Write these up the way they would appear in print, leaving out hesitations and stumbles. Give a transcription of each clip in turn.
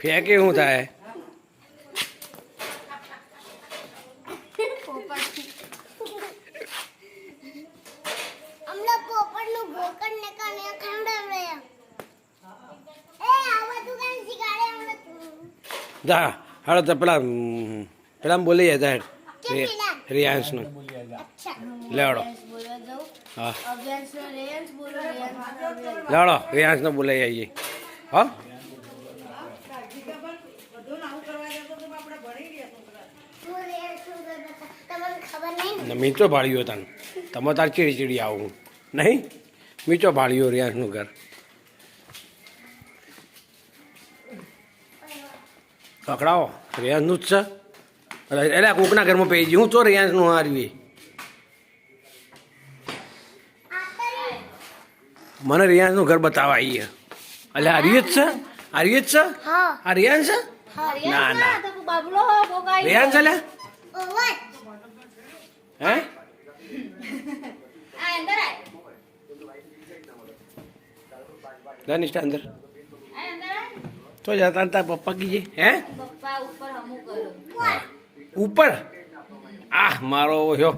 ફેંકે શું થાય? જા હાલો તો પેલા બોલી જાય રિયાન્સનું લેવડો. હા લેવડો રિયાન્સને બોલાઈ આવીએ. હા મીચો ભાળ્યો તને તમે તાર ચીડી ચીડી આવું નહીં. મીચો ભાળ્યો રિયાન્સનું ઘર. પકડાવો રિયાન્સનું જ છે. એટલે કોકના ઘરમાં પી ગયું હું તો રિયાન્સનું હારવી. મને રિયાન્સનું ઘર બતાવવા આવીએ. એટલે આ રિયત છે? આ રિયત છે? આ રિયાન્સ છે? ના ના રિયાન્સ છે. હે ધનિષ્ઠ અંદર તો જતા તાર પપ્પા કીજે. હે ઉપર આ મારો હો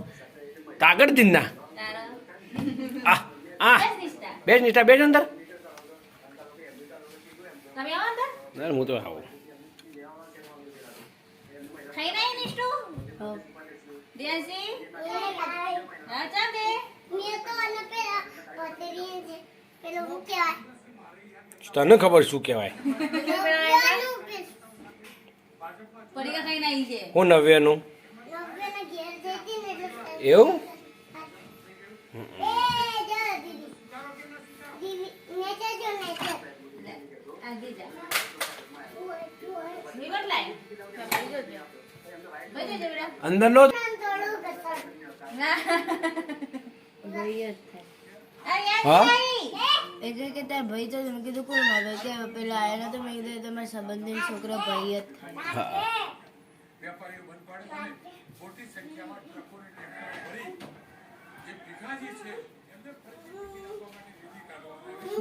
તાગડ દિનના આ બેસ નિષ્ઠા બેસ અંદર. હું તો આવું તને ખબર શું કહેવાય? હું 90નું એવું. અંદર નો હા એટલે કે તાર ભાઈ તો મેં કીધું કોણ આવે કે પેલા આયા તો મેં કીધું તમારા સંબંધી છોકરો ભાઈ જ થાય.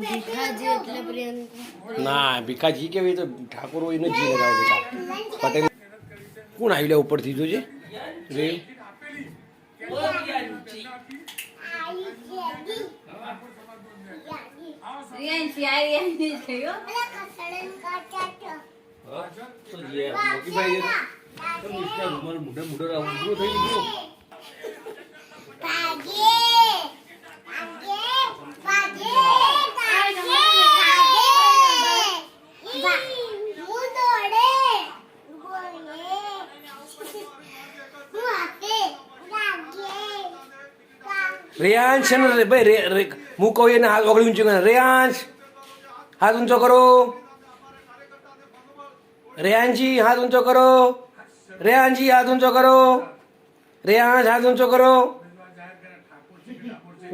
ભીખાજી એટલે પ્રિયંકા ના ભીખાજી કેવી તો ઠાકોર હોય ને જી લગાવે બેટા. પટેલ કોણ આવી લે ઉપરથી જોજે રે. રેયાંશ છે ને ભાઈ હું કહું એને હાથ ઓગળી ઊંચું કરે. રેયાંશ હાથ ઊંચો કરો. રેયાંશજી હાથ ઊંચો કરો. રેયાંશજી હાથ ઊંચો કરો. રેયાંશ હાથ ઊંચો કરો.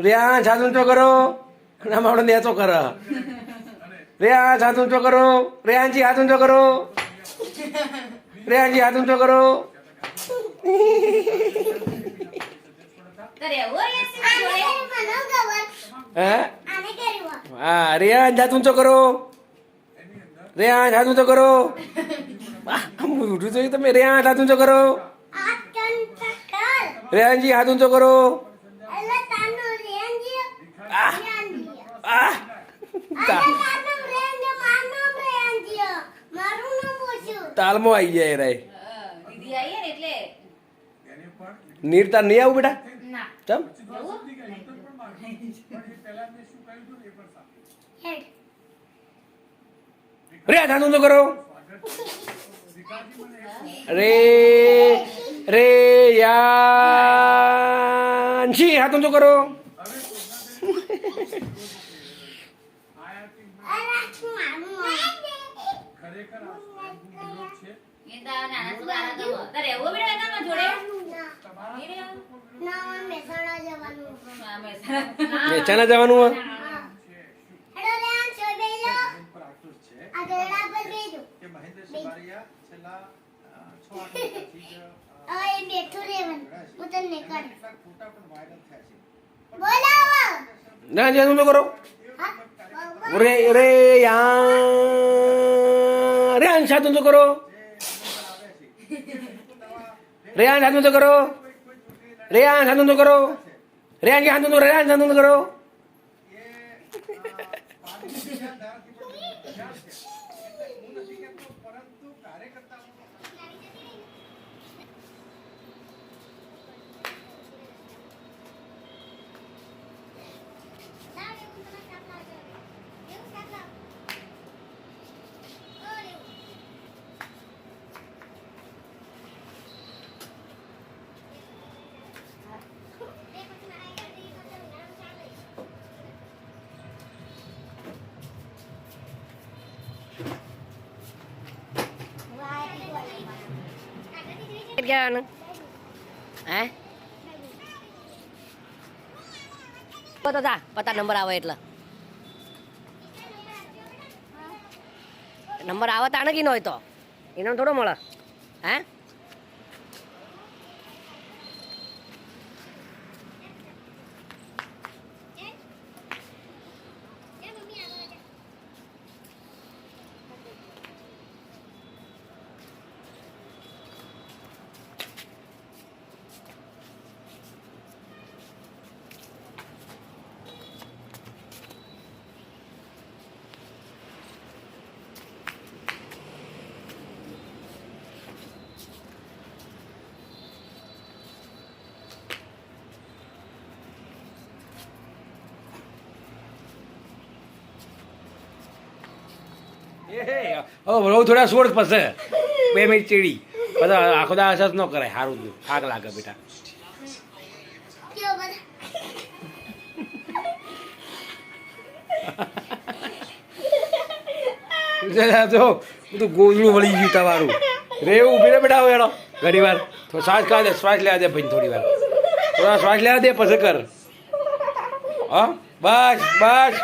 રેયાંશ હાથ ઊંચો કરો. આમાં આપણે નેચો કર. રેયાંશ હાથ ઊંચો કરો. રેયાંશજી હાથ ઊંચો કરો. રેયાંશજી હાથ ઊંચો કરો. હા રેયાંશ હાથ ઊંચો કરો. રેયાંશ હાથ ઊંચો કરો. ઉઠું જોઈએ તમે. રેયાંશ હાથ ઊંચો કરો. રેયાંશજી હાથ ઊંચો કરો. તાલમાં આવી જાય રે. નીરતા નહીં આવું બેટા. ચમ રે હાથ ઊંચો કરો. રે રે યાંશી હાથ ઊંચો કરો. મહેસાણા જવાનું હોય. ના જાનું તો કરો. રે રે યાર રેહાન સાથે તો કરો. રેહાન સાથે તો કરો. રેહાન સાથે તો કરો. રેહાન કે હાથ તો રેહાન સાથે તો કરો. કહેવાનું હે તો જા પતા નંબર આવે એટલે નંબર આવે તાણે કી નો હોય તો એનો થોડો મળે હે બહુ થોડા સોળ પછી 2 મિનિટ ચીડી પછી આખો દા અસર ન કરાય સારું જ થાક લાગે બેટા જો બધું ગોદડું વળી ગયું તમારું રેવું ઉભી બેટા હવે એનો ઘણી વાર તો શ્વાસ કાઢ દે શ્વાસ લેવા દે ભાઈ થોડી વાર થોડા શ્વાસ લેવા દે પછી કર હા બસ બસ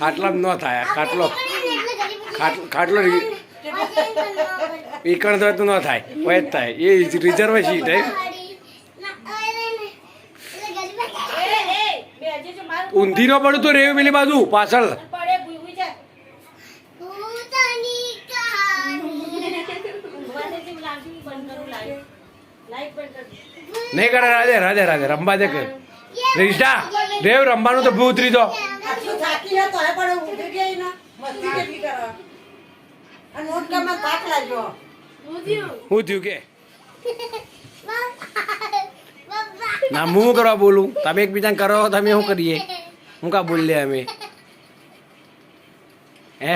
ખાટલા ન થાય ખાટલો ખાટલો ઈકણ તો ન થાય હોય જ થાય એ રિઝર્વ સીટ હે ઊંધી નો પડું તો રેવું પેલી બાજુ પાછળ નહીં કરે રાધે રાધે રાધે રંબા દે કર રીટા રેવ રંબાનું તો ભૂ ઉતરી દો હું થયું કે ના હું કરવા બોલું તમે એકબીજાને કરો તમે શું કરીએ હું કા બોલીએ અમે હે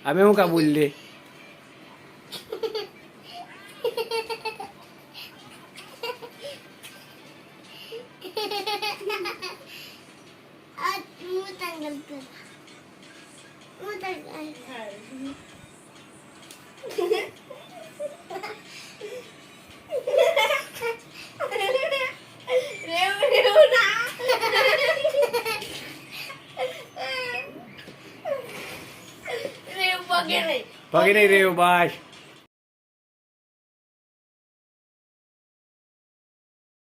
અમે શું કા બોલીએ પગે નહીં રહ્યું બસ